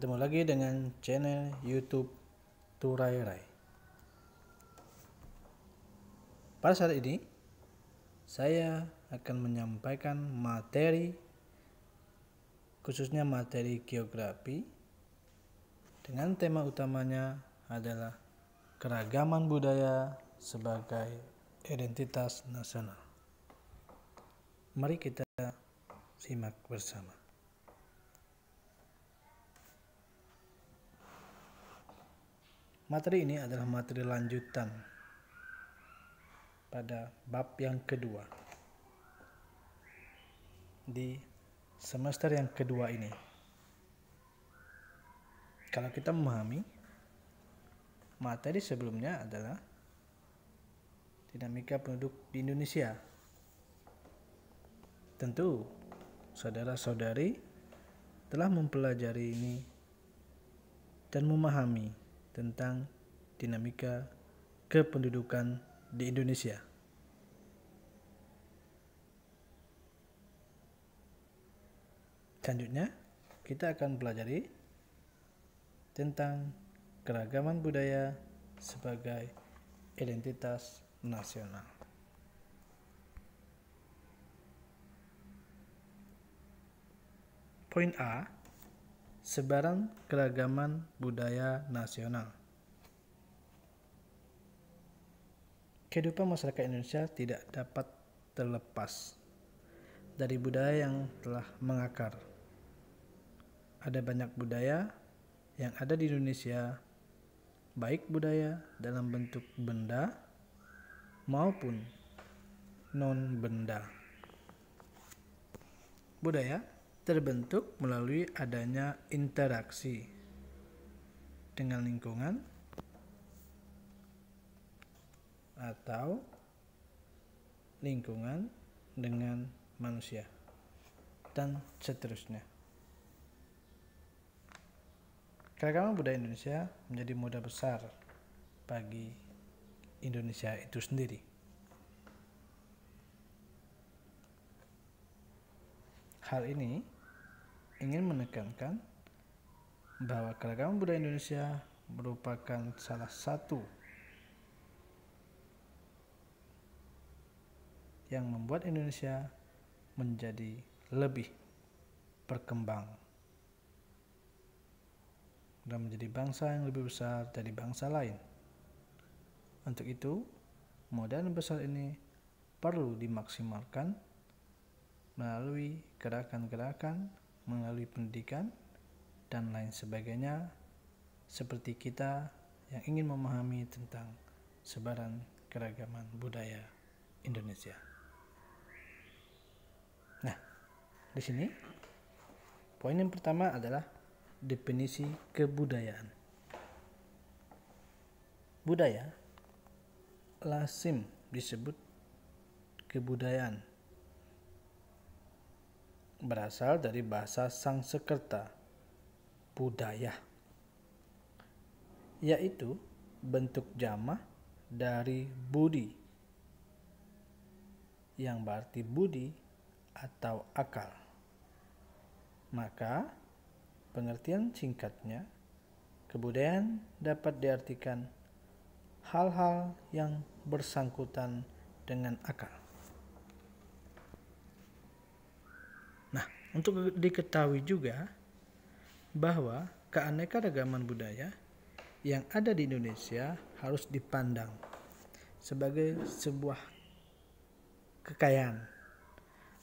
Ketemu lagi dengan channel YouTube Turai Rai. Pada saat ini, saya akan menyampaikan materi, khususnya materi geografi, dengan tema utamanya adalah keragaman budaya sebagai identitas nasional. Mari kita simak bersama. Materi ini adalah materi lanjutan pada bab yang kedua di semester yang kedua ini. Kalau kita memahami, materi sebelumnya adalah dinamika penduduk di Indonesia. Tentu saudara-saudari telah mempelajari ini dan memahami tentang dinamika kependudukan di Indonesia. Selanjutnya, kita akan pelajari tentang keragaman budaya sebagai identitas nasional. Poin A, sebaran keragaman budaya nasional. Kehidupan masyarakat Indonesia tidak dapat terlepas dari budaya yang telah mengakar. Ada banyak budaya yang ada di Indonesia, baik budaya dalam bentuk benda maupun non-benda. Budaya terbentuk melalui adanya interaksi dengan lingkungan atau lingkungan dengan manusia dan seterusnya. Keragaman budaya Indonesia menjadi modal besar bagi Indonesia itu sendiri. Hal ini ingin menekankan bahwa keragaman budaya Indonesia merupakan salah satu yang membuat Indonesia menjadi lebih berkembang dan menjadi bangsa yang lebih besar dari bangsa lain. Untuk itu, modal besar ini perlu dimaksimalkan melalui gerakan-gerakan, melalui pendidikan, dan lain sebagainya, seperti kita yang ingin memahami tentang sebaran keragaman budaya Indonesia. Nah, di sini poin yang pertama adalah definisi kebudayaan. Budaya lazim disebut kebudayaan, berasal dari bahasa Sanskerta budaya, yaitu bentuk jamak dari budi, yang berarti budi atau akal. Maka pengertian singkatnya, kebudayaan dapat diartikan hal-hal yang bersangkutan dengan akal. Nah, untuk diketahui juga bahwa keanekaragaman budaya yang ada di Indonesia harus dipandang sebagai sebuah kekayaan,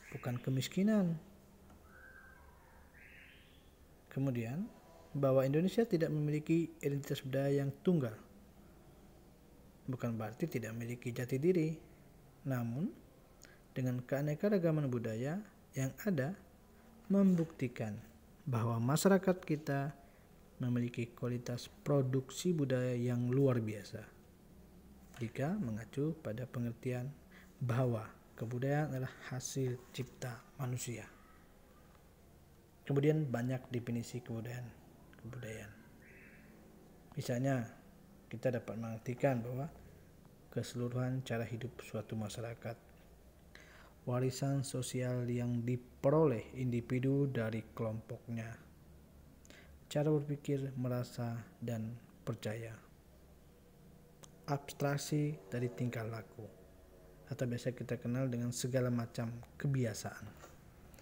bukan kemiskinan. Kemudian, bahwa Indonesia tidak memiliki identitas budaya yang tunggal, bukan berarti tidak memiliki jati diri. Namun, dengan keanekaragaman budaya yang ada membuktikan bahwa masyarakat kita memiliki kualitas produksi budaya yang luar biasa, jika mengacu pada pengertian bahwa kebudayaan adalah hasil cipta manusia. Kemudian banyak definisi kebudayaan. Misalnya, kita dapat mengartikan bahwa keseluruhan cara hidup suatu masyarakat, warisan sosial yang diperoleh individu dari kelompoknya, cara berpikir, merasa, dan percaya. Abstraksi dari tingkah laku, atau biasa kita kenal dengan segala macam kebiasaan.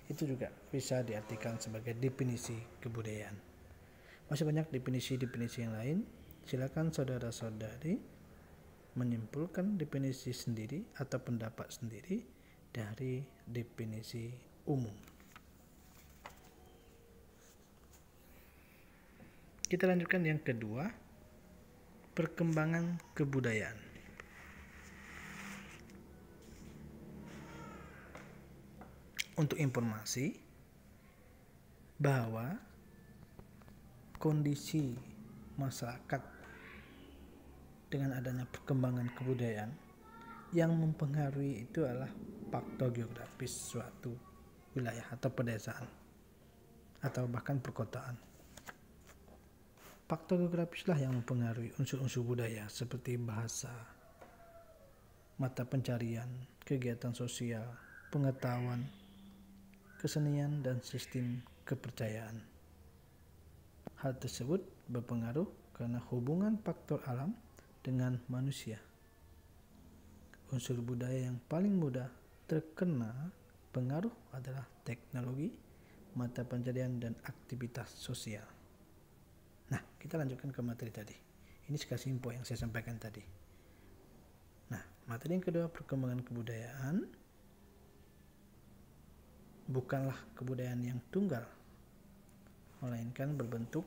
Itu juga bisa diartikan sebagai definisi kebudayaan. Masih banyak definisi-definisi yang lain. Silakan saudara-saudari menyimpulkan definisi sendiri atau pendapat sendiri dari definisi umum. Kita lanjutkan yang kedua, perkembangan kebudayaan. Untuk informasi bahwa kondisi masyarakat dengan adanya perkembangan kebudayaan yang mempengaruhi itu adalah faktor geografis suatu wilayah atau pedesaan atau bahkan perkotaan. Faktor geografislah yang mempengaruhi unsur-unsur budaya seperti bahasa, mata pencarian, kegiatan sosial, pengetahuan, kesenian, dan sistem kepercayaan. Hal tersebut berpengaruh karena hubungan faktor alam dengan manusia. Unsur budaya yang paling mudah terkena pengaruh adalah teknologi, mata pencarian, dan aktivitas sosial. Nah, kita lanjutkan ke materi tadi. Ini sekali info yang saya sampaikan tadi. Nah, materi yang kedua, perkembangan kebudayaan, bukanlah kebudayaan yang tunggal, melainkan berbentuk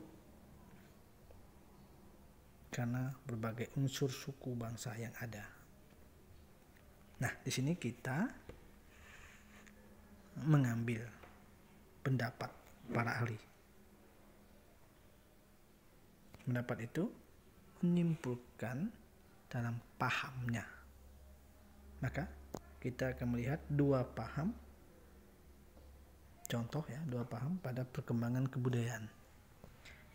karena berbagai unsur suku bangsa yang ada. Nah, di sini kita mengambil pendapat para ahli. Pendapat itu menyimpulkan dalam pahamnya. Maka kita akan melihat dua paham, contoh ya, dua paham pada perkembangan kebudayaan.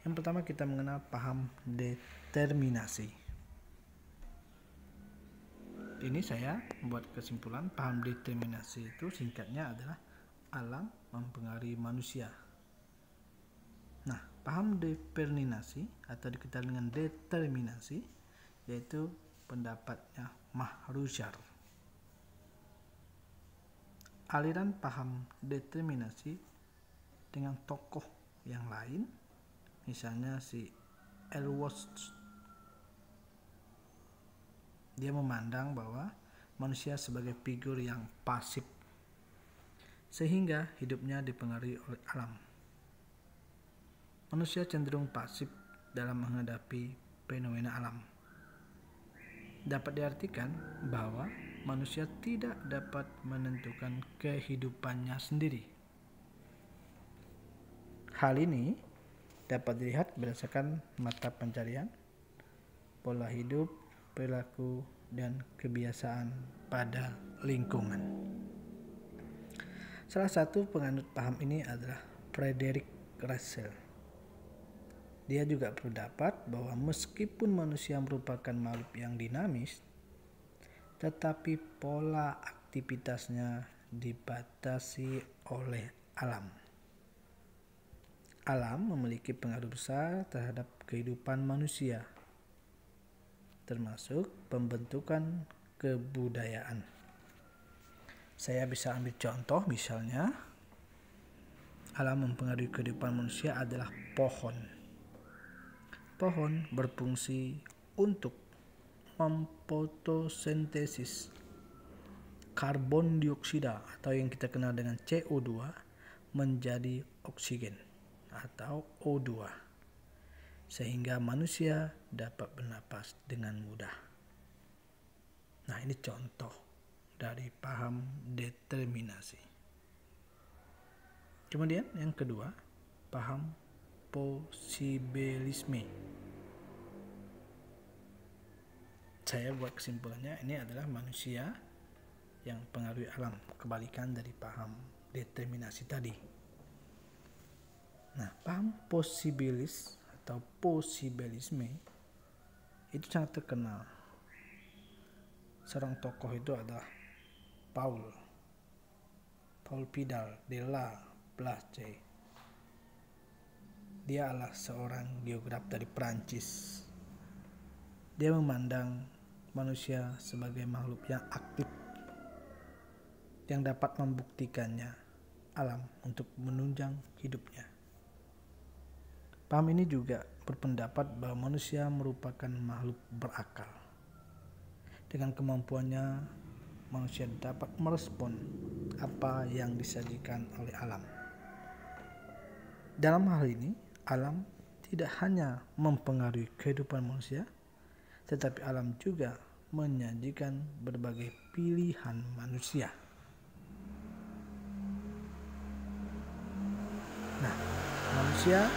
Yang pertama kita mengenal paham determinasi. Ini saya membuat kesimpulan paham determinasi itu singkatnya adalah alam mempengaruhi manusia. Nah, paham determinasi atau dikenal dengan determinasi yaitu pendapatnya Mahrujar. Aliran paham determinasi dengan tokoh yang lain, misalnya si Elwood. Dia memandang bahwa manusia sebagai figur yang pasif, sehingga hidupnya dipengaruhi oleh alam. Manusia cenderung pasif dalam menghadapi fenomena alam. Dapat diartikan bahwa manusia tidak dapat menentukan kehidupannya sendiri. Hal ini dapat dilihat berdasarkan mata pencarian, pola hidup, perilaku, dan kebiasaan pada lingkungan. Salah satu penganut paham ini adalah Frederick Russell. Dia juga berpendapat bahwa meskipun manusia merupakan makhluk yang dinamis, tetapi pola aktivitasnya dibatasi oleh alam. Alam memiliki pengaruh besar terhadap kehidupan manusia, termasuk pembentukan kebudayaan. Saya bisa ambil contoh, misalnya alam mempengaruhi kehidupan manusia adalah pohon. Pohon berfungsi untuk memfotosintesis karbon dioksida atau yang kita kenal dengan CO2 menjadi oksigen atau O2, sehingga manusia dapat bernapas dengan mudah. Nah, ini contoh dari paham determinasi. Kemudian yang kedua, paham posibilisme. Saya buat kesimpulannya, ini adalah manusia yang pengaruhi alam, kebalikan dari paham determinasi tadi. Nah, paham posibilis atau posibilisme itu sangat terkenal. Seorang tokoh itu adalah Paul Vidal de la Place. Dia adalah seorang geograf dari Perancis. Dia memandang manusia sebagai makhluk yang aktif yang dapat membuktikannya alam untuk menunjang hidupnya. Paham ini juga berpendapat bahwa manusia merupakan makhluk berakal. Dengan kemampuannya, manusia dapat merespon apa yang disajikan oleh alam. Dalam hal ini, alam tidak hanya mempengaruhi kehidupan manusia, tetapi alam juga menyajikan berbagai pilihan manusia. Nah, manusia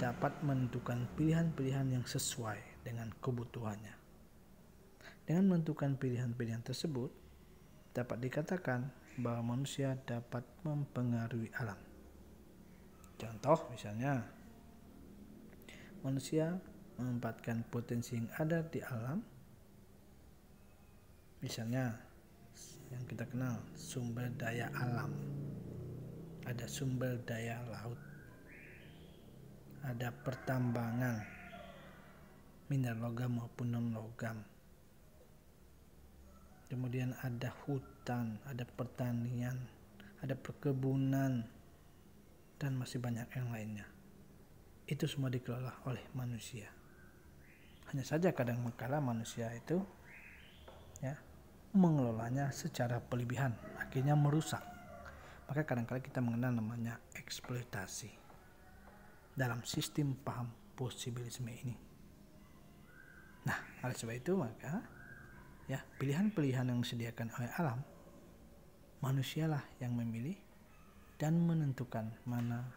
dapat menentukan pilihan-pilihan yang sesuai dengan kebutuhannya. Dengan menentukan pilihan-pilihan tersebut, dapat dikatakan bahwa manusia dapat mempengaruhi alam. Contoh misalnya, manusia memanfaatkan potensi yang ada di alam. Misalnya, yang kita kenal sumber daya alam. Ada sumber daya laut, ada pertambangan, mineral logam maupun non-logam. Kemudian ada hutan, ada pertanian, ada perkebunan, dan masih banyak yang lainnya. Itu semua dikelola oleh manusia. Hanya saja kadang-kala manusia itu mengelolanya secara berlebihan, akhirnya merusak. Maka kadang-kala kita mengenal namanya eksploitasi dalam sistem paham posibilisme ini. Nah, oleh sebab itu maka pilihan-pilihan yang disediakan oleh alam, manusialah yang memilih dan menentukan mana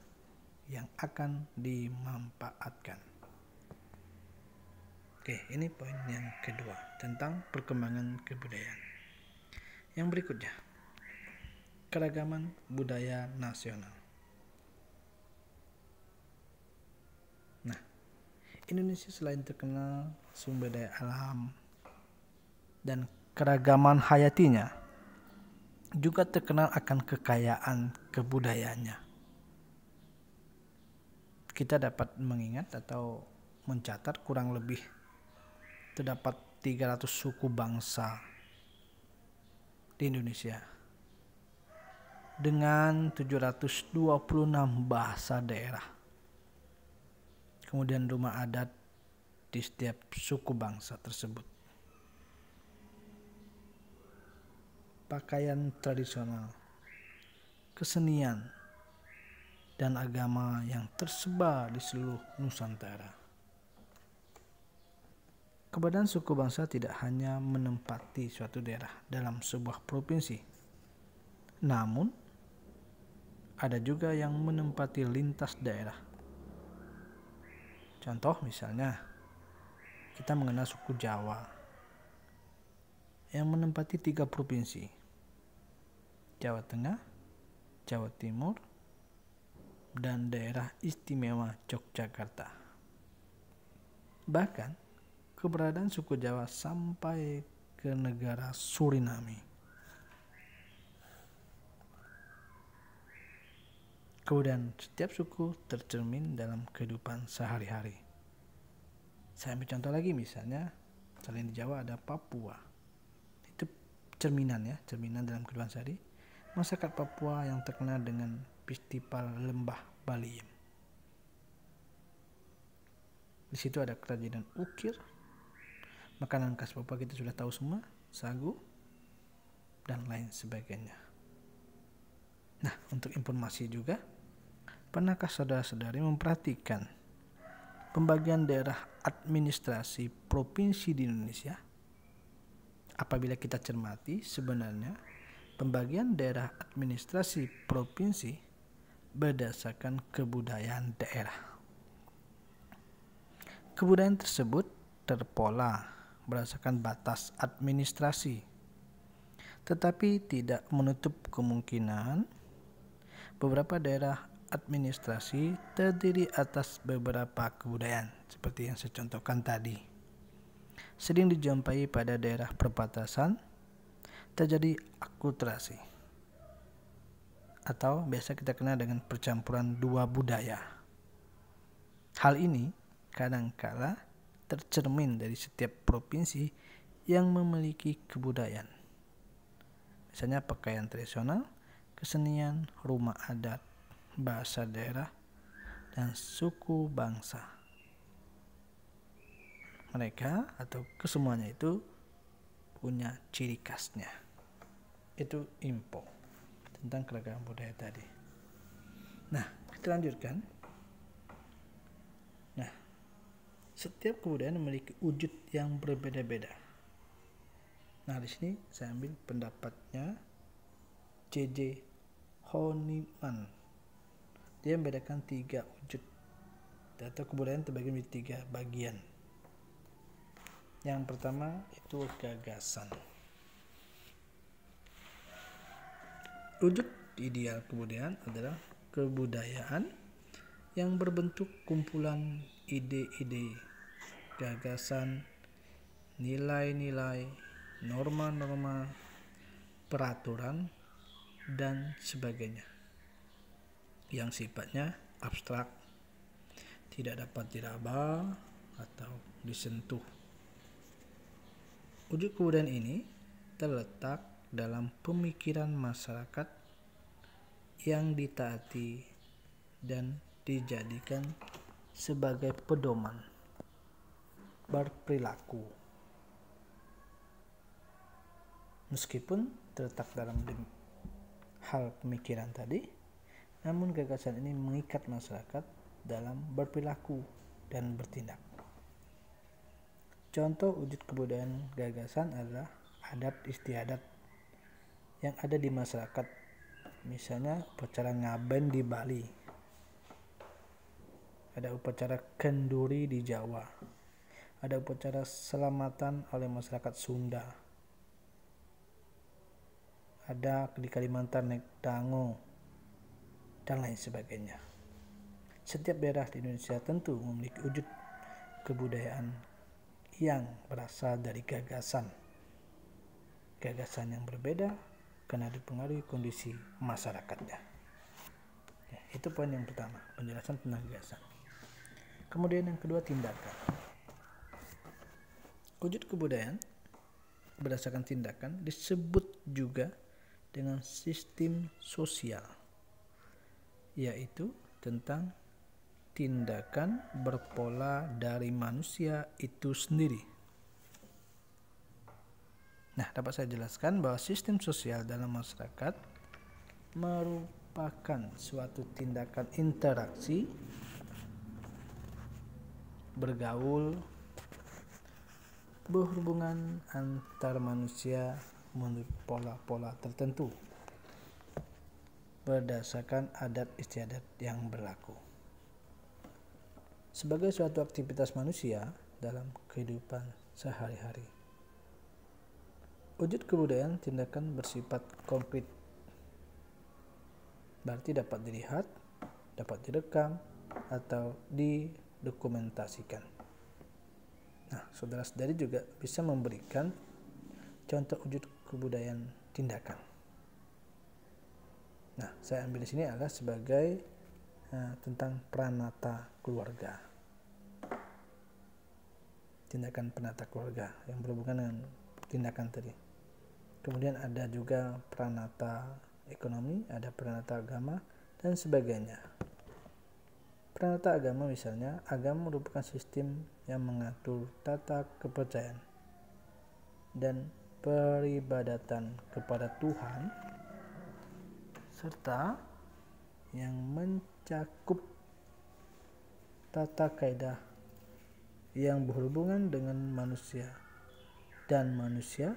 yang akan dimanfaatkan. Oke, ini poin yang kedua tentang perkembangan kebudayaan. Yang berikutnya, keragaman budaya nasional. Nah, Indonesia selain terkenal sumber daya alam dan keragaman hayatinya, juga terkenal akan kekayaan kebudayaannya. Kita dapat mengingat atau mencatat kurang lebih terdapat 300 suku bangsa di Indonesia dengan 726 bahasa daerah. Kemudian rumah adat di setiap suku bangsa tersebut. Pakaian tradisional, kesenian, dan agama yang tersebar di seluruh Nusantara. Keberadaan suku bangsa tidak hanya menempati suatu daerah dalam sebuah provinsi, namun ada juga yang menempati lintas daerah. Contoh misalnya, kita mengenal suku Jawa yang menempati 3 provinsi, Jawa Tengah, Jawa Timur, dan daerah istimewa Yogyakarta. Bahkan keberadaan suku Jawa sampai ke negara Suriname. Kemudian setiap suku tercermin dalam kehidupan sehari-hari. Saya ambil contoh lagi, misalnya selain di Jawa ada Papua. Itu cerminan dalam kehidupan sehari. Masyarakat Papua yang terkenal dengan festival lembah Baliem. Di situ ada kerajinan ukir, makanan khas Papua kita sudah tahu semua, sagu, dan lain sebagainya. Nah, untuk informasi juga, pernahkah saudara-saudari memperhatikan pembagian daerah administrasi provinsi di Indonesia? Apabila kita cermati, sebenarnya pembagian daerah administrasi provinsi berdasarkan kebudayaan daerah. Kebudayaan tersebut terpola berdasarkan batas administrasi, tetapi tidak menutup kemungkinan beberapa daerah administrasi terdiri atas beberapa kebudayaan, seperti yang saya contohkan tadi. Sering dijumpai pada daerah perbatasan terjadi akulturasi, atau biasa kita kenal dengan percampuran dua budaya. Hal ini kadangkala tercermin dari setiap provinsi yang memiliki kebudayaan. Misalnya pakaian tradisional, kesenian, rumah adat, bahasa daerah, dan suku bangsa. Mereka atau kesemuanya itu punya ciri khasnya. Itu info tentang keragaman budaya tadi. Nah, kita lanjutkan. Nah, setiap kebudayaan memiliki wujud yang berbeda-beda. Nah, di sini saya ambil pendapatnya J.J. Honeyman. Dia membedakan 3 wujud atau kebudayaan terbagi menjadi 3 bagian. Yang pertama itu gagasan. Wujud ideal kebudayaan adalah kebudayaan yang berbentuk kumpulan ide-ide, gagasan, nilai-nilai, norma-norma, peraturan, dan sebagainya yang sifatnya abstrak, tidak dapat diraba atau disentuh. Wujud kebudayaan ini terletak dalam pemikiran masyarakat yang ditaati dan dijadikan sebagai pedoman berperilaku. Meskipun terletak dalam hal pemikiran tadi, namun gagasan ini mengikat masyarakat dalam berperilaku dan bertindak. Contoh wujud kebudayaan gagasan adalah adat istiadat yang ada di masyarakat. Misalnya upacara ngaben di Bali, ada upacara kenduri di Jawa, ada upacara selamatan oleh masyarakat Sunda, ada di Kalimantan naik dango, dan lain sebagainya. Setiap daerah di Indonesia tentu memiliki wujud kebudayaan yang berasal dari gagasan yang berbeda karena dipengaruhi kondisi masyarakatnya. Ya, itu poin yang pertama, penjelasan tentang gagasan. Kemudian yang kedua, tindakan. Wujud kebudayaan berdasarkan tindakan disebut juga dengan sistem sosial, yaitu tentang tindakan berpola dari manusia itu sendiri. Nah, dapat saya jelaskan bahwa sistem sosial dalam masyarakat merupakan suatu tindakan interaksi, bergaul, berhubungan antar manusia menurut pola-pola tertentu berdasarkan adat istiadat yang berlaku. Sebagai suatu aktivitas manusia dalam kehidupan sehari-hari. Wujud kebudayaan tindakan bersifat konkret, berarti dapat dilihat, dapat direkam, atau didokumentasikan. Nah, saudara-saudari juga bisa memberikan contoh wujud kebudayaan tindakan. Nah, saya ambil di sini adalah sebagai tentang pranata keluarga. Tindakan pranata keluarga yang berhubungan dengan tindakan tadi. Kemudian ada juga pranata ekonomi, ada pranata agama, dan sebagainya. Pranata agama misalnya, agama merupakan sistem yang mengatur tata kepercayaan dan peribadatan kepada Tuhan, serta yang mencakup tata kaidah yang berhubungan dengan manusia dan manusia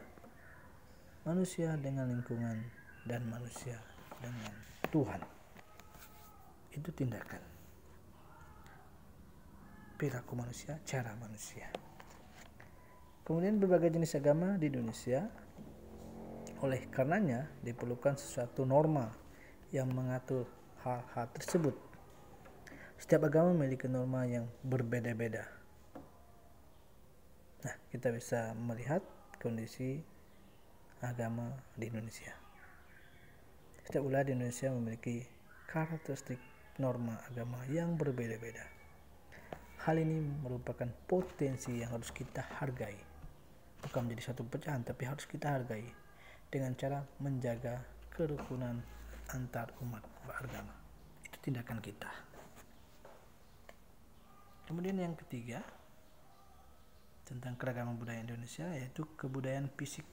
dengan lingkungan, dan manusia dengan Tuhan. Itu tindakan perilaku manusia, cara manusia. Kemudian berbagai jenis agama di Indonesia, oleh karenanya diperlukan sesuatu norma yang mengatur hal-hal tersebut. Setiap agama memiliki norma yang berbeda-beda. Nah, kita bisa melihat kondisi agama di Indonesia. Setiap wilayah di Indonesia memiliki karakteristik norma agama yang berbeda-beda. Hal ini merupakan potensi yang harus kita hargai. Bukan menjadi satu pecahan, tapi harus kita hargai dengan cara menjaga kerukunan antar umat beragama. Itu tindakan kita. Kemudian yang ketiga, tentang keragaman budaya Indonesia, yaitu kebudayaan fisik.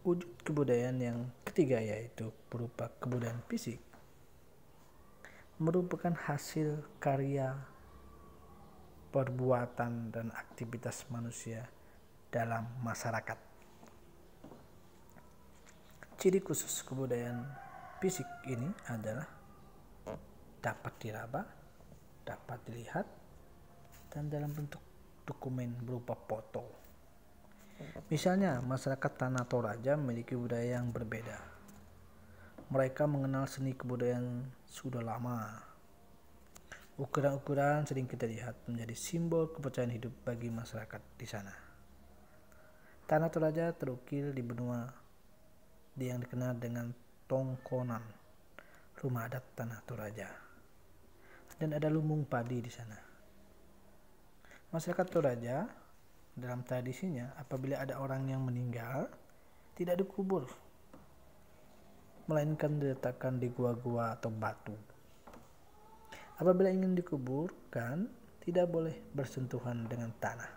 Wujud kebudayaan yang ketiga, yaitu berupa kebudayaan fisik, merupakan hasil karya, perbuatan, dan aktivitas manusia dalam masyarakat. Ciri khusus kebudayaan fisik ini adalah dapat diraba, dapat dilihat, dan dalam bentuk dokumen berupa foto. Misalnya, masyarakat Tanah Toraja memiliki budaya yang berbeda. Mereka mengenal seni kebudayaan sudah lama. Ukuran-ukuran sering kita lihat menjadi simbol kepercayaan hidup bagi masyarakat di sana. Tanah Toraja terukir di benua yang dikenal dengan Tongkonan, rumah adat Tanah Toraja, dan ada lumbung padi di sana. Masyarakat Toraja dalam tradisinya, apabila ada orang yang meninggal, tidak dikubur, melainkan diletakkan di gua-gua atau batu. Apabila ingin dikuburkan, tidak boleh bersentuhan dengan tanah,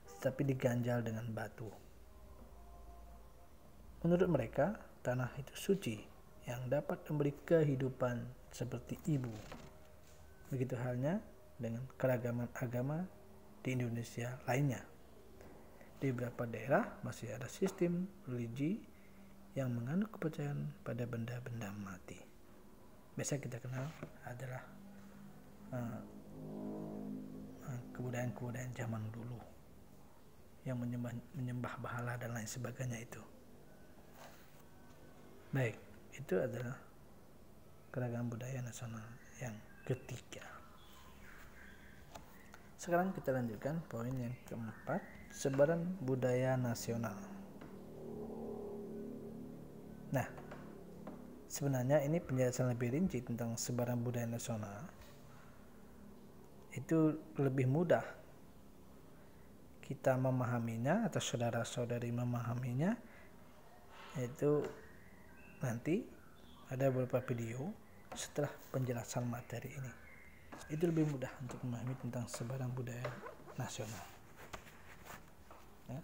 tetapi diganjal dengan batu. Menurut mereka, tanah itu suci yang dapat memberi kehidupan seperti ibu. Begitu halnya dengan keragaman agama di Indonesia lainnya. Di beberapa daerah masih ada sistem religi yang menganut kepercayaan pada benda-benda mati. Biasa kita kenal adalah kebudayaan-kebudayaan zaman dulu yang menyembah berhala dan lain sebagainya itu. Baik, itu adalah keragaman budaya nasional yang ketiga. Sekarang kita lanjutkan poin yang keempat, sebaran budaya nasional. Nah, sebenarnya ini penjelasan lebih rinci tentang sebaran budaya nasional. Itu lebih mudah kita memahaminya atau saudara-saudari memahaminya, yaitu nanti ada beberapa video setelah penjelasan materi ini. Itu lebih mudah untuk memahami tentang sebaran budaya nasional. Ya.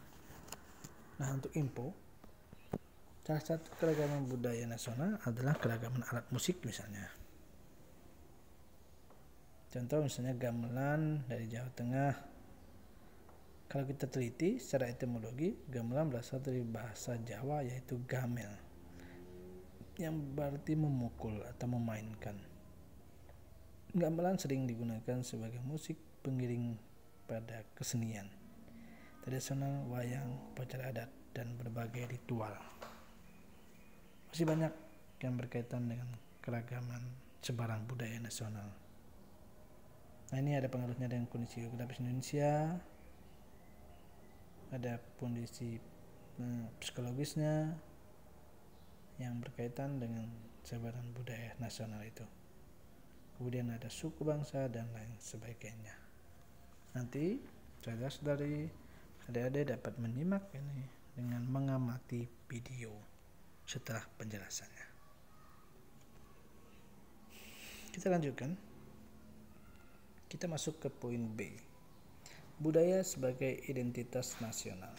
Nah, untuk info, salah satu keragaman budaya nasional adalah keragaman alat musik misalnya. Contoh misalnya gamelan dari Jawa Tengah. Kalau kita teliti secara etimologi, gamelan berasal dari bahasa Jawa yaitu gamel, yang berarti memukul atau memainkan. Gamelan sering digunakan sebagai musik pengiring pada kesenian tradisional, wayang, upacara adat, dan berbagai ritual. Masih banyak yang berkaitan dengan keragaman sebaran budaya nasional. Nah, ini ada pengaruhnya dengan kondisi geografis Indonesia, ada kondisi psikologisnya yang berkaitan dengan sebaran budaya nasional itu. Kemudian ada suku bangsa dan lain sebagainya. Nanti saudara-saudari, adik-adik dapat menyimak ini dengan mengamati video setelah penjelasannya. Kita lanjutkan. Kita masuk ke poin B. Budaya sebagai identitas nasional.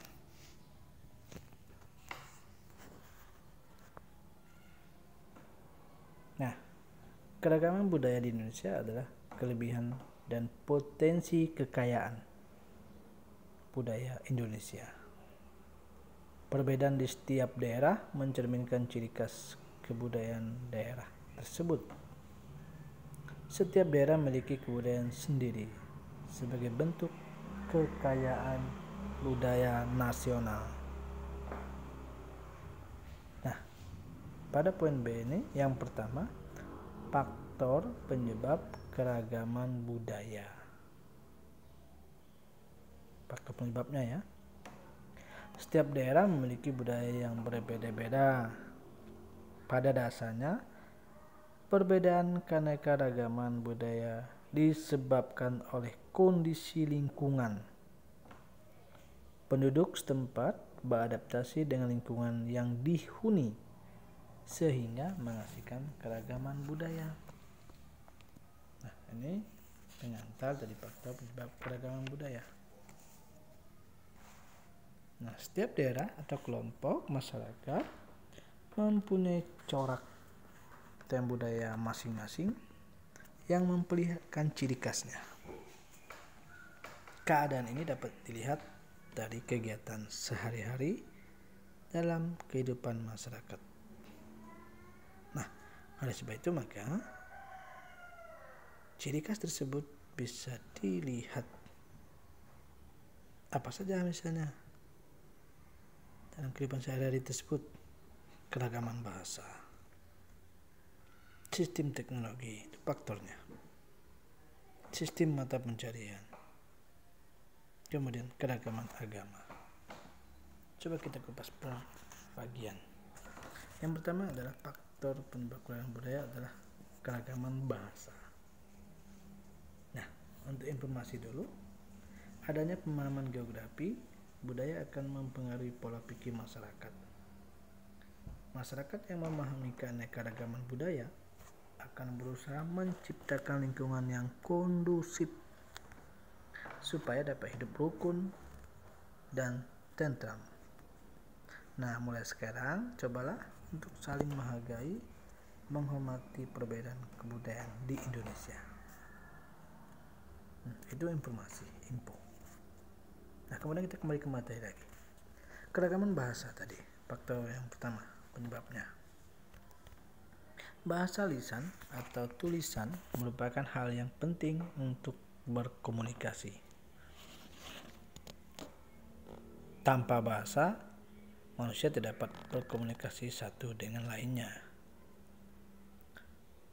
Nah, keragaman budaya di Indonesia adalah kelebihan dan potensi kekayaan budaya Indonesia. Perbedaan di setiap daerah mencerminkan ciri khas kebudayaan daerah tersebut. Setiap daerah memiliki kebudayaan sendiri sebagai bentuk kekayaan budaya nasional. Nah, pada poin B ini yang pertama, faktor penyebab keragaman budaya. Faktor penyebabnya ya. Setiap daerah memiliki budaya yang berbeda-beda. Pada dasarnya, perbedaan keanekaragaman budaya disebabkan oleh kondisi lingkungan. Penduduk setempat beradaptasi dengan lingkungan yang dihuni sehingga menghasilkan keragaman budaya. Nah, ini pengantar dari faktor penyebab keragaman budaya. Nah, setiap daerah atau kelompok masyarakat mempunyai corak dan budaya masing-masing yang memperlihatkan ciri khasnya. Keadaan ini dapat dilihat dari kegiatan sehari-hari dalam kehidupan masyarakat. Nah, oleh sebab itu maka ciri khas tersebut bisa dilihat apa saja misalnya dalam kehidupan sehari-hari tersebut: keragaman bahasa, sistem teknologi, itu faktornya, sistem mata pencarian, kemudian keragaman agama. Coba kita kupas per bagian. Yang pertama adalah faktor penyebab keragaman budaya adalah keragaman bahasa. Nah, untuk informasi dulu, adanya pemahaman geografi budaya akan mempengaruhi pola pikir masyarakat. Masyarakat yang memahami keanekaragaman budaya akan berusaha menciptakan lingkungan yang kondusif supaya dapat hidup rukun dan tentram. Nah, mulai sekarang cobalah untuk saling menghargai, menghormati perbedaan kebudayaan di Indonesia. Itu info. Nah, kemudian kita kembali ke materi lagi. Keragaman bahasa tadi, faktor yang pertama penyebabnya. Bahasa lisan atau tulisan merupakan hal yang penting untuk berkomunikasi. Tanpa bahasa, manusia tidak dapat berkomunikasi satu dengan lainnya.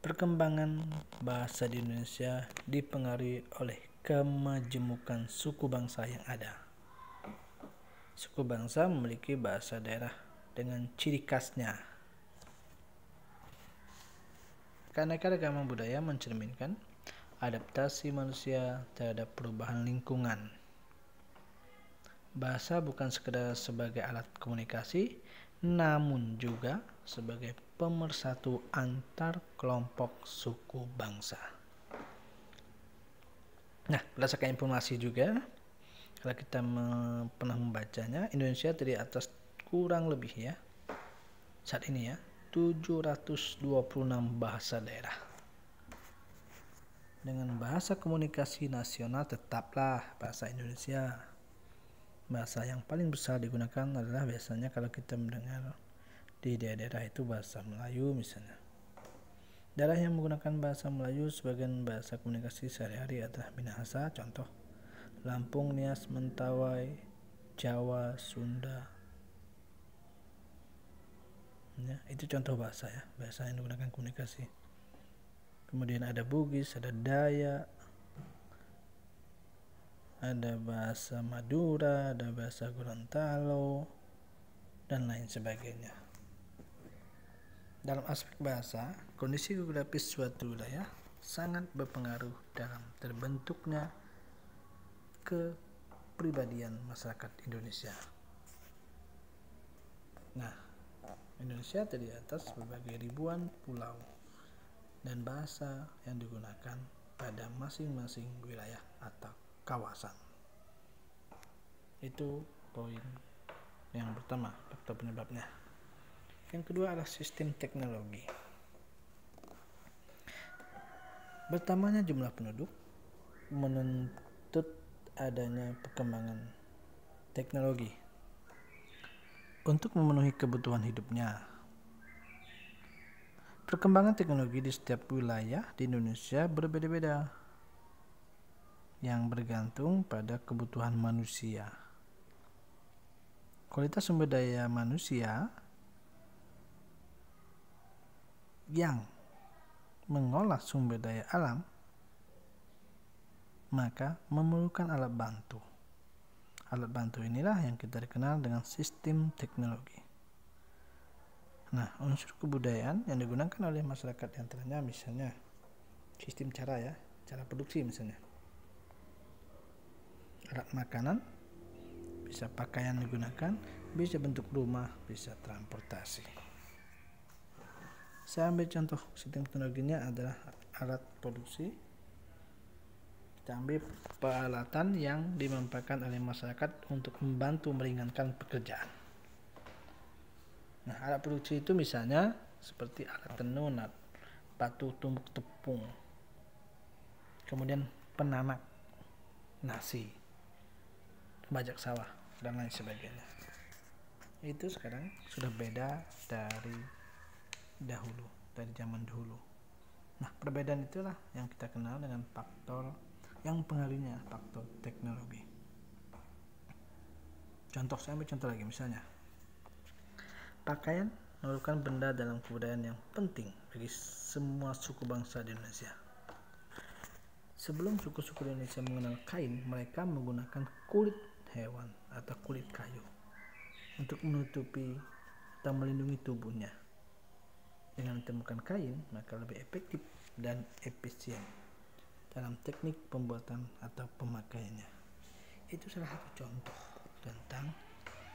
Perkembangan bahasa di Indonesia dipengaruhi oleh kemajemukan suku bangsa yang ada. Suku bangsa memiliki bahasa daerah dengan ciri khasnya. Keanekaragaman budaya mencerminkan adaptasi manusia terhadap perubahan lingkungan. Bahasa bukan sekedar sebagai alat komunikasi, namun juga sebagai pemersatu antar kelompok suku bangsa. Nah, berdasarkan informasi juga, kalau kita pernah membacanya, Indonesia terdiri atas kurang lebih ya, saat ini ya, 726 bahasa daerah. Dengan bahasa komunikasi nasional tetaplah bahasa Indonesia. Bahasa yang paling besar digunakan adalah biasanya kalau kita mendengar di daerah-daerah itu bahasa Melayu misalnya. Daerah yang menggunakan bahasa Melayu sebagai bahasa komunikasi sehari-hari adalah Minahasa, contoh Lampung, Nias, Mentawai, Jawa, Sunda. Ya, itu contoh bahasa ya, bahasa yang digunakan komunikasi. Kemudian ada Bugis, ada Dayak, ada bahasa Madura, ada bahasa Gorontalo, dan lain sebagainya. Dalam aspek bahasa, kondisi geografis suatu wilayah sangat berpengaruh dalam terbentuknya kepribadian masyarakat Indonesia. Nah, Indonesia terdiri atas berbagai ribuan pulau dan bahasa yang digunakan pada masing-masing wilayah atau kawasan. Itu poin yang pertama, faktor penyebabnya. Yang kedua adalah sistem teknologi. Bertambahnya jumlah penduduk menuntut adanya perkembangan teknologi untuk memenuhi kebutuhan hidupnya. Perkembangan teknologi di setiap wilayah di Indonesia berbeda-beda, yang bergantung pada kebutuhan manusia. Kualitas sumber daya manusia yang mengolah sumber daya alam maka memerlukan alat bantu. Alat bantu inilah yang kita kenal dengan sistem teknologi. Nah, unsur kebudayaan yang digunakan oleh masyarakat yang antaranya misalnya sistem cara ya, cara produksi misalnya. Alat makanan, bisa pakaian digunakan, bisa bentuk rumah, bisa transportasi. Saya ambil contoh sistem teknologinya adalah alat produksi. Kita ambil peralatan yang dimanfaatkan oleh masyarakat untuk membantu meringankan pekerjaan. Nah, alat produksi itu misalnya seperti alat tenun, batu tumbuk tepung, kemudian penanak nasi, bajak sawah, dan lain sebagainya. Itu sekarang sudah beda dari dahulu, dari zaman dahulu. Nah, perbedaan itulah yang kita kenal dengan faktor yang pengaruhnya, faktor teknologi. Contoh, saya ambil contoh lagi, misalnya pakaian merupakan benda dalam kebudayaan yang penting bagi semua suku bangsa di Indonesia. Sebelum suku-suku Indonesia mengenal kain, mereka menggunakan kulit hewan atau kulit kayu untuk menutupi atau melindungi tubuhnya. Dengan ditemukan kain, maka lebih efektif dan efisien dalam teknik pembuatan atau pemakaiannya. Itu salah satu contoh tentang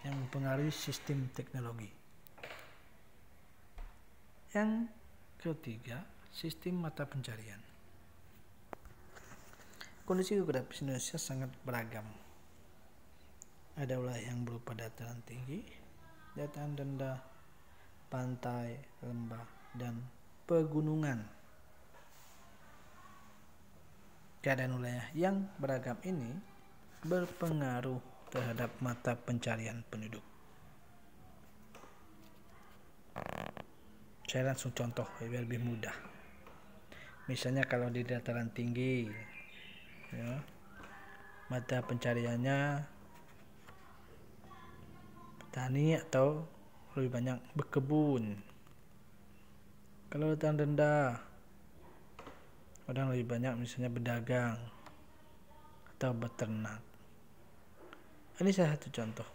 yang mempengaruhi sistem teknologi. Yang ketiga, sistem mata pencarian. Kondisi geografis Indonesia sangat beragam. Ada wilayah yang berupa dataran tinggi, dataran rendah, pantai, lembah, dan pegunungan. Keadaan wilayah yang beragam ini berpengaruh terhadap mata pencarian penduduk. Saya langsung contoh biar lebih mudah. Misalnya kalau di dataran tinggi, ya, mata pencariannya petani atau lebih banyak berkebun. Kalau dataran rendah, orang lebih banyak misalnya berdagang atau beternak. Ini salah satu contoh.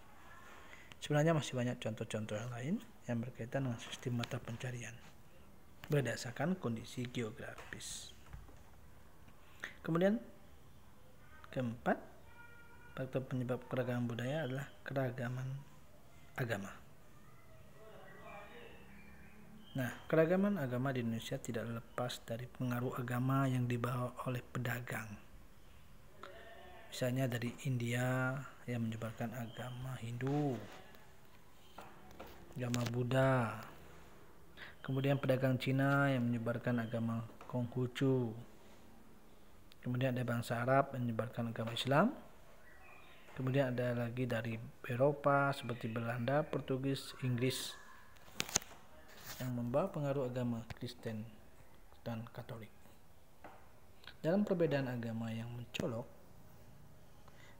Sebenarnya masih banyak contoh-contoh yang lain yang berkaitan dengan sistem mata pencarian berdasarkan kondisi geografis. Kemudian keempat, faktor penyebab keragaman budaya adalah keragaman agama. Nah, keragaman agama di Indonesia tidak lepas dari pengaruh agama yang dibawa oleh pedagang. Misalnya dari India yang menyebarkan agama Hindu, agama Buddha. Kemudian pedagang Cina yang menyebarkan agama Konghucu. Kemudian ada bangsa Arab yang menyebarkan agama Islam. Kemudian ada lagi dari Eropa seperti Belanda, Portugis, Inggris yang membawa pengaruh agama Kristen dan Katolik. Dalam perbedaan agama yang mencolok,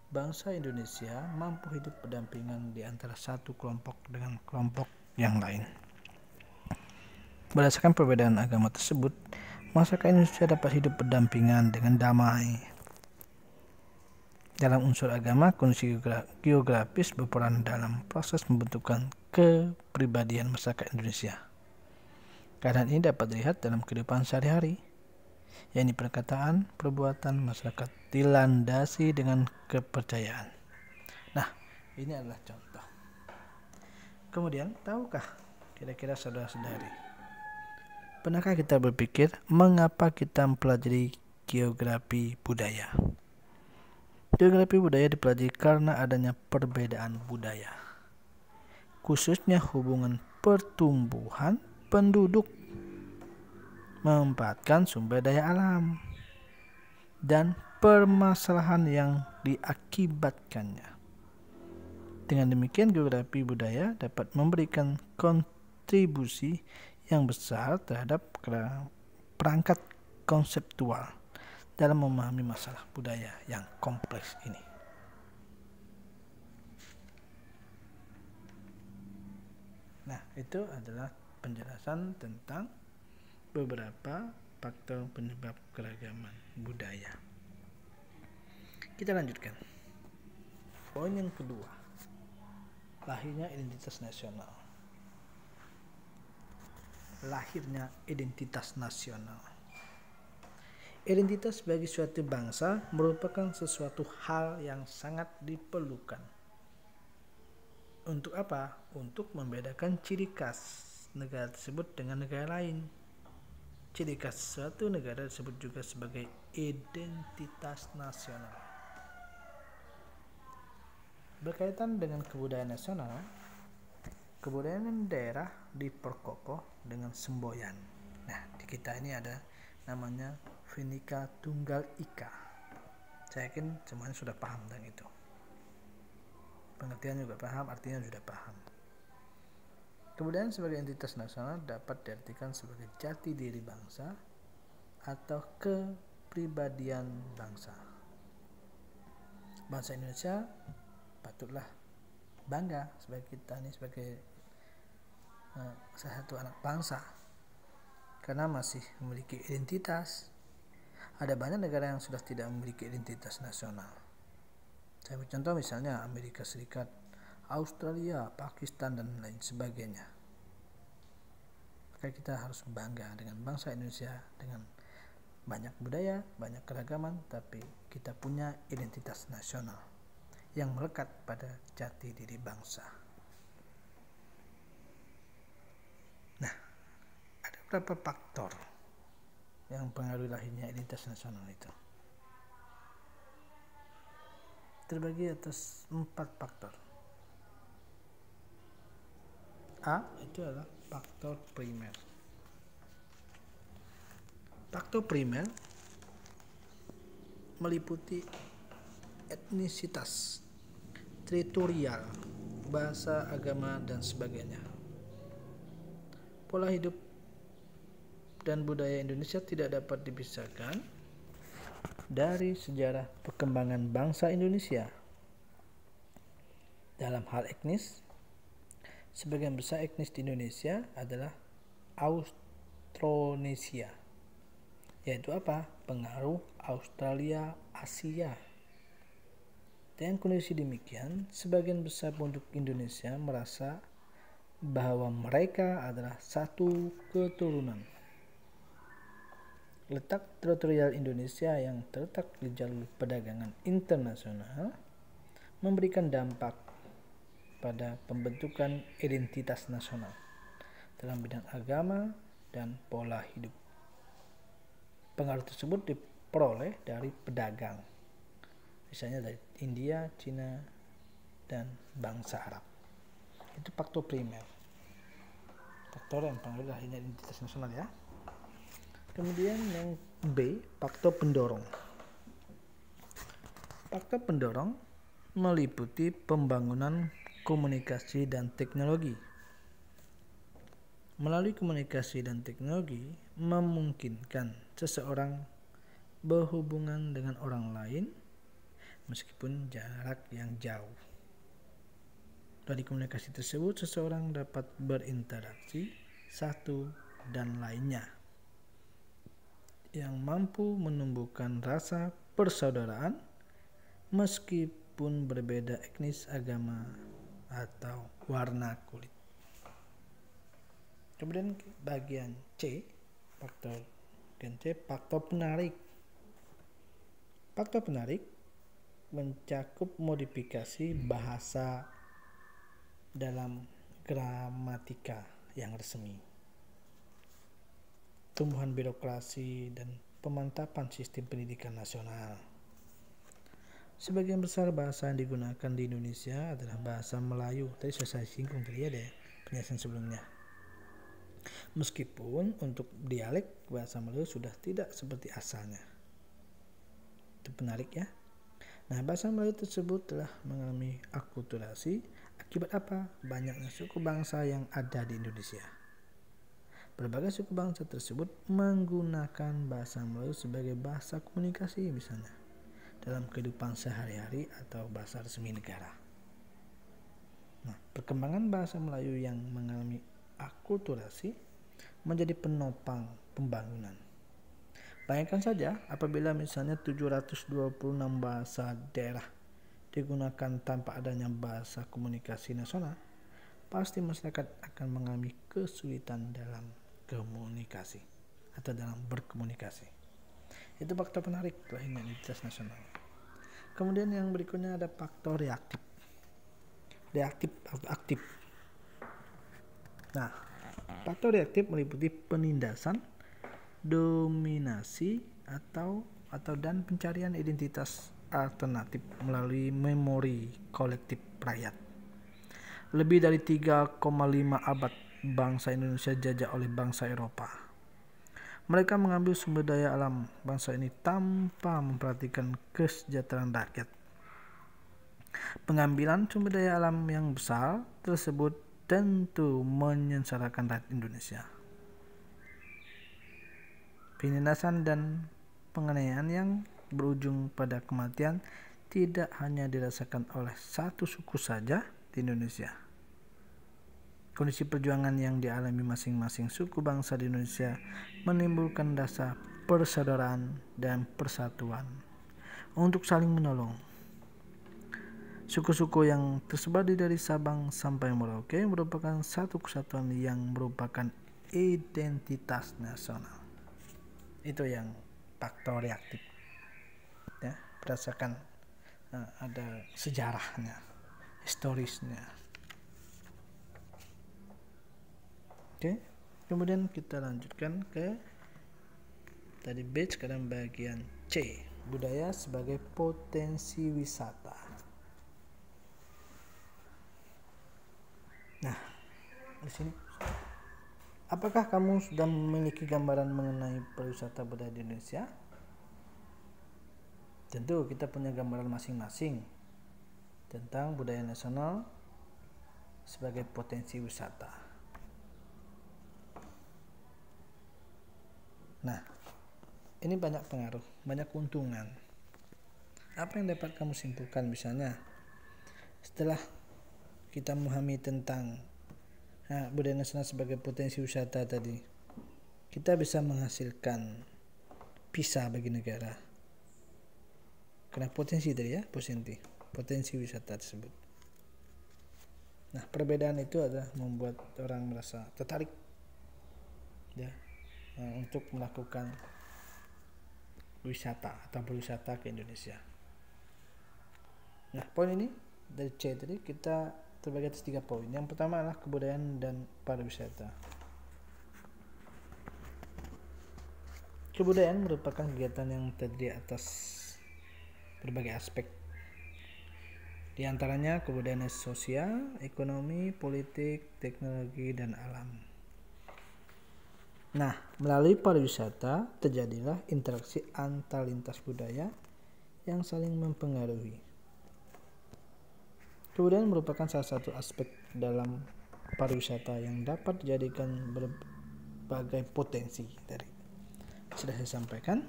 bangsa Indonesia mampu hidup berdampingan di antara satu kelompok dengan kelompok yang lain. Berdasarkan perbedaan agama tersebut, masyarakat Indonesia dapat hidup berdampingan dengan damai. Dalam unsur agama, kondisi geografis berperan dalam proses pembentukan kepribadian masyarakat Indonesia. Keadaan ini dapat dilihat dalam kehidupan sehari-hari, yakni perkataan, perbuatan masyarakat dilandasi dengan kepercayaan. Nah, ini adalah contoh. Kemudian, tahukah kira-kira saudara-saudari, pernahkah kita berpikir mengapa kita mempelajari geografi budaya? Geografi budaya dipelajari karena adanya perbedaan budaya, khususnya hubungan pertumbuhan penduduk, memanfaatkan sumber daya alam, dan permasalahan yang diakibatkannya. Dengan demikian, geografi budaya dapat memberikan kontribusi yang besar terhadap perangkat konseptual dalam memahami masalah budaya yang kompleks ini. Nah, itu adalah penjelasan tentang beberapa faktor penyebab keragaman budaya. Kita lanjutkan. Poin yang kedua, lahirnya identitas nasional. Lahirnya identitas nasional. Identitas bagi suatu bangsa merupakan sesuatu hal yang sangat diperlukan. Untuk apa? Untuk membedakan ciri khas negara tersebut dengan negara lain. Ciri khas suatu negara disebut juga sebagai identitas nasional. Berkaitan dengan kebudayaan nasional, kebudayaan daerah diperkokoh dengan semboyan. Nah, di kita ini ada namanya Bhinneka Tunggal Ika. Saya yakin semuanya sudah paham tentang itu. Pengertian juga paham, artinya sudah paham. Kebudayaan sebagai entitas nasional dapat diartikan sebagai jati diri bangsa atau kepribadian bangsa. Bangsa Indonesia patutlah bangga sebagai kita ini sebagai salah satu anak bangsa karena masih memiliki identitas. Ada banyak negara yang sudah tidak memiliki identitas nasional. Saya beri contoh misalnya Amerika Serikat, Australia, Pakistan, dan lain sebagainya. Maka kita harus bangga dengan bangsa Indonesia dengan banyak budaya, banyak keragaman, tapi kita punya identitas nasional yang melekat pada jati diri bangsa. Nah, ada beberapa faktor yang mempengaruhi lahirnya identitas nasional itu. Terbagi atas 4 faktor. A itu adalah faktor primer. Faktor primer meliputi etnisitas, teritorial, bahasa, agama, dan sebagainya. Pola hidup dan budaya Indonesia tidak dapat dipisahkan dari sejarah perkembangan bangsa Indonesia. Dalam hal etnis, sebagian besar etnis di Indonesia adalah Austronesia, yaitu apa? Pengaruh Australia Asia. Dengan kondisi demikian, sebagian besar penduduk Indonesia merasa bahwa mereka adalah satu keturunan. Letak teritorial Indonesia yang terletak di jalur perdagangan internasional memberikan dampak pada pembentukan identitas nasional dalam bidang agama dan pola hidup. Pengaruh tersebut diperoleh dari pedagang, misalnya dari India, Cina, dan bangsa Arab. Itu faktor primer, faktor yang mempengaruhi lahirnya identitas nasional ya. Kemudian yang B, faktor pendorong. Faktor pendorong meliputi pembangunan komunikasi dan teknologi. Melalui komunikasi dan teknologi memungkinkan seseorang berhubungan dengan orang lain meskipun jarak yang jauh. Dari komunikasi tersebut seseorang dapat berinteraksi satu dan lainnya, yang mampu menumbuhkan rasa persaudaraan meskipun berbeda etnis, agama, atau warna kulit. Kemudian bagian C, faktor penarik. Faktor penarik mencakup modifikasi bahasa dalam gramatika yang resmi, tumbuhan birokrasi, dan pemantapan sistem pendidikan nasional. Sebagian besar bahasa yang digunakan di Indonesia adalah bahasa Melayu. Tadi sudah saya singgung tadi ya deh penjelasan sebelumnya. Meskipun untuk dialek bahasa Melayu sudah tidak seperti asalnya. Itu menarik ya. Nah, bahasa Melayu tersebut telah mengalami akulturasi akibat apa? Banyaknya suku bangsa yang ada di Indonesia. Berbagai suku bangsa tersebut menggunakan bahasa Melayu sebagai bahasa komunikasi misalnya dalam kehidupan sehari-hari atau bahasa resmi negara. Nah, perkembangan bahasa Melayu yang mengalami akulturasi menjadi penopang pembangunan. Bayangkan saja apabila misalnya 726 bahasa daerah digunakan tanpa adanya bahasa komunikasi nasional, pasti masyarakat akan mengalami kesulitan dalam komunikasi atau dalam berkomunikasi. Itu faktor penarik lahirnya identitas nasional. Kemudian yang berikutnya ada faktor reaktif atau aktif. Nah, faktor reaktif meliputi penindasan, dominasi dan pencarian identitas alternatif melalui memori kolektif rakyat. Lebih dari 3,5 abad bangsa Indonesia dijajah oleh bangsa Eropa. Mereka mengambil sumber daya alam bangsa ini tanpa memperhatikan kesejahteraan rakyat. Pengambilan sumber daya alam yang besar tersebut tentu menyengsarakan rakyat Indonesia. Penindasan dan penganiayaan yang berujung pada kematian tidak hanya dirasakan oleh satu suku saja di Indonesia. Kondisi perjuangan yang dialami masing-masing suku bangsa di Indonesia menimbulkan rasa persaudaraan dan persatuan untuk saling menolong. Suku-suku yang tersebar dari Sabang sampai Merauke merupakan satu kesatuan yang merupakan identitas nasional. Itu yang faktor reaktif. Ya, berdasarkan ada sejarahnya, historisnya. Oke, kemudian kita lanjutkan ke tadi B, sekarang bagian C, budaya sebagai potensi wisata. Nah, di sini apakah kamu sudah memiliki gambaran mengenai pariwisata budaya di Indonesia? Tentu kita punya gambaran masing-masing tentang budaya nasional sebagai potensi wisata. Nah, ini banyak pengaruh, banyak keuntungan. Apa yang dapat kamu simpulkan misalnya setelah kita memahami tentang budaya nasional sebagai potensi wisata tadi, kita bisa menghasilkan visa bagi negara. Karena potensi tadi ya, potensi wisata tersebut. Nah, perbedaan itu adalah membuat orang merasa tertarik ya untuk melakukan wisata atau berwisata ke Indonesia. Nah, poin ini dari C tadi kita terbagi atas 3 poin. Yang pertama adalah kebudayaan dan pariwisata. Kebudayaan merupakan kegiatan yang terdiri atas berbagai aspek. Di antaranya kebudayaan sosial, ekonomi, politik, teknologi, dan alam. Nah, melalui pariwisata terjadilah interaksi antar lintas budaya yang saling mempengaruhi. Kebudayaan merupakan salah satu aspek dalam pariwisata yang dapat dijadikan berbagai potensi tadi sudah saya sampaikan.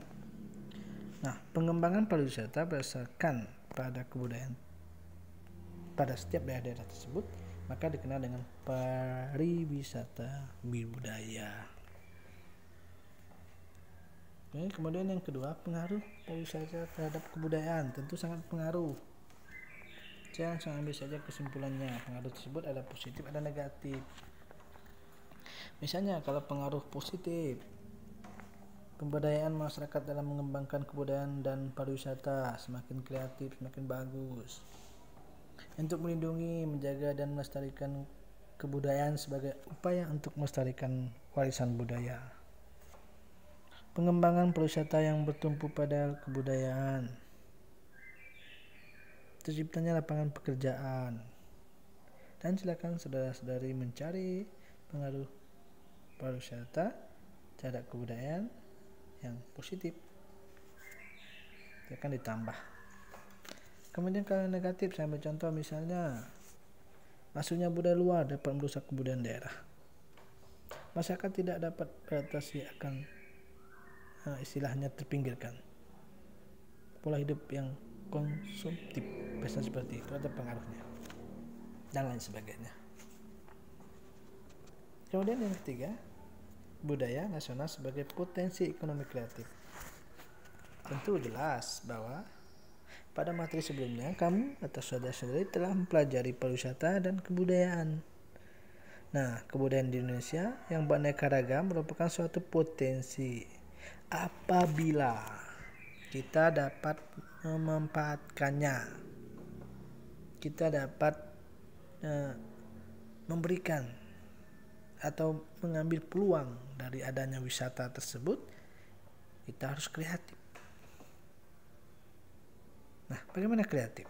Nah, pengembangan pariwisata berdasarkan pada kebudayaan pada setiap daerah tersebut maka dikenal dengan pariwisata budaya. Oke, kemudian yang kedua, pengaruh pariwisata terhadap kebudayaan tentu sangat pengaruh. Jangan ambil saja kesimpulannya, pengaruh tersebut ada positif ada negatif. Misalnya kalau pengaruh positif, pemberdayaan masyarakat dalam mengembangkan kebudayaan dan pariwisata semakin kreatif, semakin bagus. Untuk melindungi, menjaga, dan melestarikan kebudayaan sebagai upaya untuk melestarikan warisan budaya. Pengembangan pariwisata yang bertumpu pada kebudayaan. Terciptanya lapangan pekerjaan. Dan silakan saudara-saudari mencari pengaruh pariwisata terhadap kebudayaan yang positif, akan ditambah. Kemudian kalau negatif, saya ambil contoh misalnya masuknya budaya luar dapat merusak kebudayaan daerah. Masyarakat tidak dapat beradaptasi akan istilahnya terpinggirkan. Pola hidup yang konsumtif, biasanya seperti itu, ada pengaruhnya dan lain sebagainya. Kemudian yang ketiga, budaya nasional sebagai potensi ekonomi kreatif. Tentu jelas bahwa pada materi sebelumnya kamu atau saudara-saudari telah mempelajari pariwisata dan kebudayaan. Nah, kebudayaan di Indonesia yang beraneka ragam merupakan suatu potensi apabila kita dapat memanfaatkannya, kita dapat memberikan atau mengambil peluang dari adanya wisata tersebut. Kita harus kreatif. Nah, bagaimana kreatif?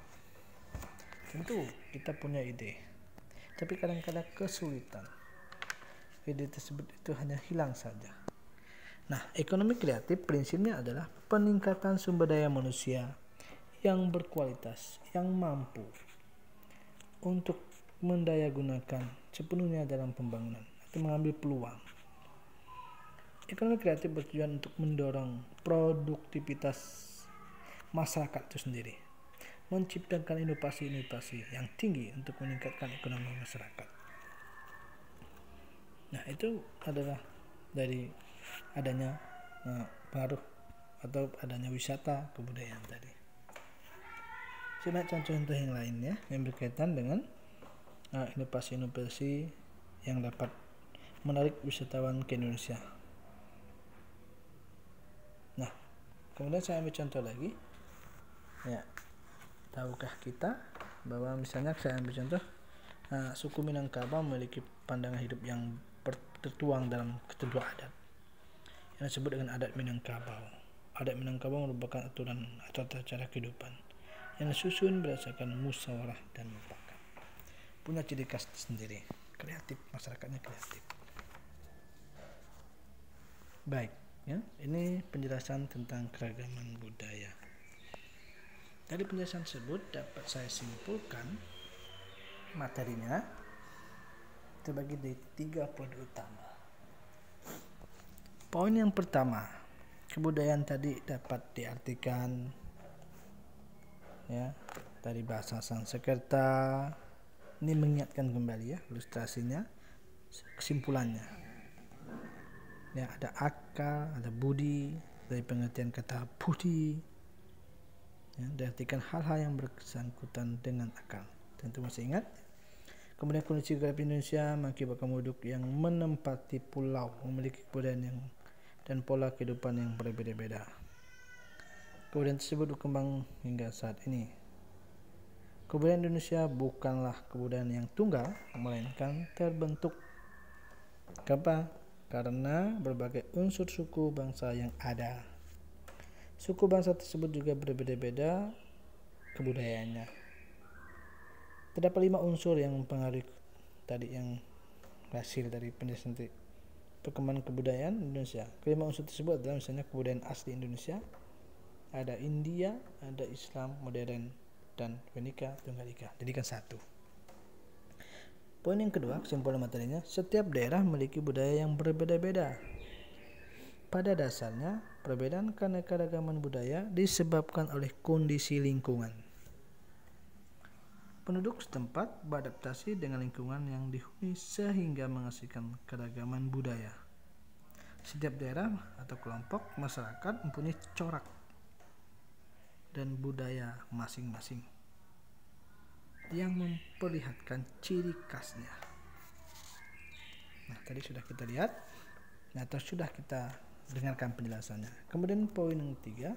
Tentu kita punya ide, tapi kadang-kadang kesulitan. Ide tersebut itu hanya hilang saja. Nah, ekonomi kreatif prinsipnya adalah peningkatan sumber daya manusia yang berkualitas, yang mampu untuk mendayagunakan sepenuhnya dalam pembangunan atau mengambil peluang. Ekonomi kreatif bertujuan untuk mendorong produktivitas masyarakat itu sendiri, menciptakan inovasi-inovasi yang tinggi untuk meningkatkan ekonomi masyarakat. Nah, itu adalah dari adanya pengaruh atau adanya wisata kebudayaan tadi. Coba contoh-contoh yang lainnya yang berkaitan dengan inovasi-inovasi yang dapat menarik wisatawan ke Indonesia. Nah, kemudian saya ambil contoh lagi. Ya, tahukah kita bahwa misalnya saya ambil contoh suku Minangkabau memiliki pandangan hidup yang tertuang dalam ketentuan adat yang disebut dengan adat Minangkabau. Adat Minangkabau merupakan aturan atau tata cara kehidupan yang disusun berdasarkan musyawarah dan mufakat. Punya ciri khas sendiri, kreatif, masyarakatnya kreatif. Baik, ya, ini penjelasan tentang keragaman budaya. Dari penjelasan tersebut dapat saya simpulkan materinya terbagi dari 3 poin utama. Poin yang pertama, kebudayaan tadi dapat diartikan ya dari bahasa Sanskerta. Ini mengingatkan kembali ya ilustrasinya, kesimpulannya. Ya, ada akal, ada budi, dari pengertian kata budi. Ya, diartikan hal-hal yang bersangkutan dengan akal. Tentu masih ingat. Kemudian kondisi geografi Indonesia mengakibatkan penduduk yang menempati pulau memiliki kebudayaan dan pola kehidupan yang berbeda-beda. Kebudayaan tersebut berkembang hingga saat ini. Kebudayaan Indonesia bukanlah kebudayaan yang tunggal, melainkan terbentuk karena berbagai unsur suku bangsa yang ada. Suku bangsa tersebut juga berbeda-beda kebudayaannya. Terdapat 5 unsur yang mempengaruhi tadi yang hasil dari penjelasan perkembangan kebudayaan Indonesia. Kelima unsur tersebut adalah misalnya kebudayaan asli Indonesia, ada India, ada Islam modern, dan Bhinneka Tunggal Ika. Jadikan satu. Poin yang kedua, kesimpulan materinya, setiap daerah memiliki budaya yang berbeda-beda. Pada dasarnya, perbedaan keanekaragaman budaya disebabkan oleh kondisi lingkungan. Penduduk setempat beradaptasi dengan lingkungan yang dihuni sehingga menghasilkan keragaman budaya. Setiap daerah atau kelompok masyarakat mempunyai corak dan budaya masing-masing yang memperlihatkan ciri khasnya. Nah, tadi sudah kita lihat, atau sudah kita dengarkan penjelasannya. Kemudian poin yang ketiga,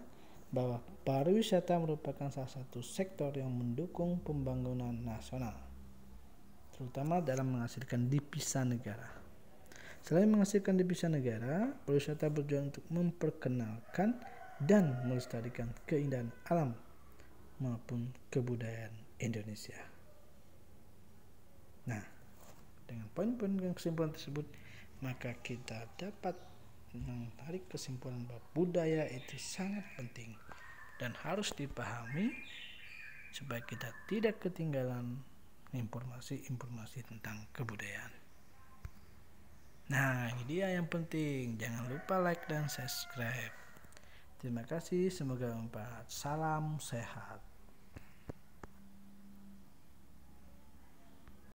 bahwa pariwisata merupakan salah satu sektor yang mendukung pembangunan nasional, terutama dalam menghasilkan devisa negara. Selain menghasilkan devisa negara, pariwisata bertujuan untuk memperkenalkan dan melestarikan keindahan alam maupun kebudayaan Indonesia. Nah, dengan poin-poin dan kesimpulan tersebut, maka kita dapat menarik kesimpulan bahwa budaya itu sangat penting dan harus dipahami supaya kita tidak ketinggalan informasi-informasi tentang kebudayaan. Nah, ini dia yang penting. Jangan lupa like dan subscribe. Terima kasih, semoga bermanfaat. Salam sehat.